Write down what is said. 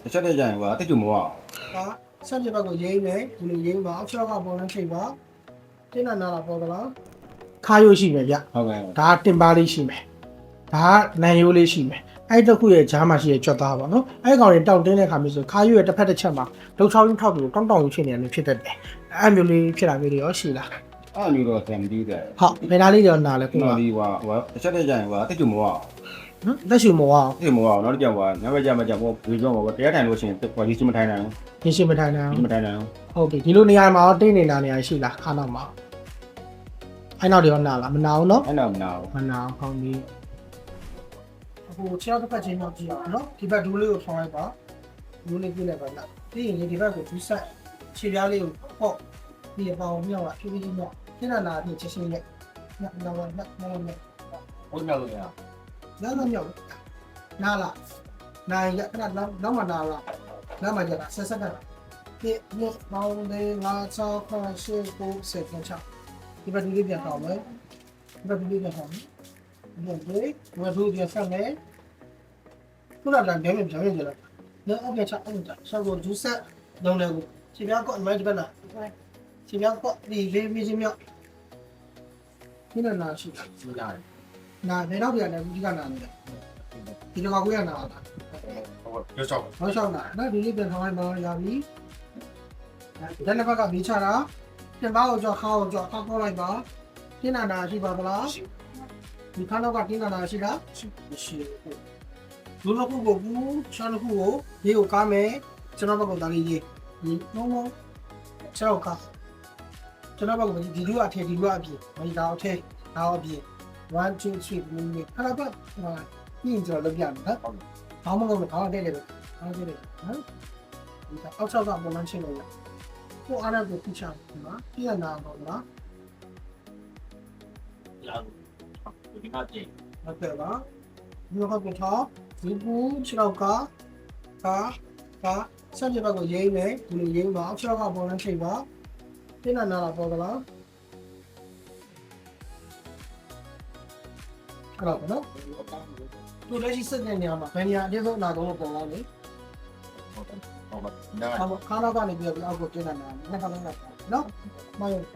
တချက်တည်းကြရင်ကွာတိတ်ကြမဝအောင် ဒါဆက်ပြဘက်ကိုရေးမယ်ဒီလိုရေးပါအောက်ချောက်ကပေါ်နှင်းချိန်ပါတင်းနာနာပေါ်ကလားခါရိုးရှိမယ်ဗျ ဟုတ်ကဲ့ ဒါတင်ပါလေးရှိမယ်ဒါနန်ရိုးလေးရှိမယ်အဲ့တစ်ခုရဲ့ဂျားမှာရှိရဲ့ကြွက်သားပါနော်အဲ့ကောင်တွေတောက်တင်းတဲ့ခါမျိုးဆိုခါရိုးရဲ့တစ်ဖက်တစ်ချက်မှာလှုပ်ချောင်းထောက်ပြီးတောင်းတောင်းဖြစ်နေတယ်ဖြစ်တတ်တယ်အဲ့မျိုးလေးဖြစ်တာမျိုးတွေရောရှိလား အဲ့မျိုးတော့ဆမ်ပြီးတယ် ဟုတ်ဘယ်နာလေးတော့နာလဲ ခု ခု န က ကဒီကွာတချက်တည်းကြရင်ကွာတိတ်ကြမဝအောင် နော်လက်ရှိမောအောင် တိတ်မဝအောင်နောက်တစ်ကြောင်ကွာညဘက်ကြမှာကြပေါ့ဒီကြောင်ပေါ့တရားထိုင်လို့ရှိရင်ကွာဒီစမထိုင်နိုင် ရင်းရှင်းမထိုင်နိုင် ဘူးဒီမထိုင်နိုင် ဟုတ်ပြီဒီလိုနေရာမှာတော့တင်းနေတာနေရာရှိလားခါနောက်မှာအဲ့နောက်တွေရောနာလားမနာဘူးနော် အဲ့တော့မနာဘူး မနာဟောင်းပြီအခုခြေထောက်တစ်ဖက်ချင်းတော့ကြည့်အောင်နော်ဒီဘက်ဒူးလေးကိုထောင်းလိုက်ပါဒူးလေးပြလိုက်ပါလားပြီးရင်ဒီဘက်ကိုဒူးဆက်ခြေပြားလေးကိုပေါ့ဒီအပေါင်းမြောက်လာဖြည်းဖြည်းချင်းမြောက်ခင်းနာနာအပြင်ချက်ချင်းနဲ့ညောင်းလာညောင်းလာ ဟုတ်မြောက်လို့ရ နားမြောက်နားလာနိုင်ရခဏနောက်မှနားလာနောက်မှကြတာဆက်ဆက်ကဒီမြေပေါင်းလေးငါးချောင်းခါရှေ့ကိုဆက်ပြန်ချဒီဘက်ဒူးလေးပြန်ထောင်းမယ်ဒီဘက်ဒူးလေးပြန်ထောင်းမယ်ဒီဘက်ဒူးပြန်ဆက်မယ်ခုနကလည်းပြောင်းကြလားနော်အပြချအောင်တာဆောက်ကိုဒူးဆက်လုံးတယ်ကိုခြေပြားကော့မိုက်ဒီဘက်လားခြေပြားကော့ဒီလေးမြချင်းမြောက်ဒီနာရှိတာ ဒီလား နာဘယ်တော့ပြန်လဲဒီကနာနေတယ်ဒီတော့ကိုရနာတာ ဟုတ်ပြောချောက် ဟောရှောင်းတာနော်ဒီလေးပြန်ထောင်းလိုက်ပါရပြီဒါလည်းဘက်ကမေးချတာပြန်ပါအောင်ကြောက်ခါအောင်ကြောက်ခောက်လိုက်ပါတင်းနာရှိပါဗလားဒီခါတော့ကတင်းနာရှိလားမရှိဘူးလူတစ်ခုကိုဘူးချောင်းတစ်ခုကိုရေးကိုကားမယ်ကျွန်တော်ဘက်ကဒါလေးရေးဒီလုံးလုံးချောက်ကားကျွန်တော်ဘက်ကဒီလူအထည်ဒီလူအပြင်ဒီဒါအထည်ဒါအပြင်1 2 3မိနစ်ခါတော့ပြင်ကျွန်တော်လုပ်ပြမယ်နော်ဘာမှမလုပ်တော့တဲ့တယ်ပဲအားသေးတယ်နော်ဒီအောက်ဆောက်ကပုံမှန်ချင်းလို့ရကိုအားရကိုပြချတယ်နော်ပြရနာပေါ့နော် လာဒီမှာကြည့် ဟုတ်ကဲ့ပါဒီဘက်ကထားဒီဘူး6ကဆက်ပြဘက်ကိုရေးမယ်ဒီလိုရေးပါအောက်ဆောက်ကပုံမှန်ချိန်ပါပြနာနာပေါ်ကလားအဲ့တော့နော်သူလက်ရှိစက်တဲ့နေရာမှာဘယ်နေရာအသေးဆုံးအနာဆုံးလို့ပုံလာလေ ဟုတ်ပါဒါ ခါတော့ကနေပြီးတော့အောက်ကိုတင်လာတာနှစ်ခါလုံးလောက်နော်မဟုတ်ဘူး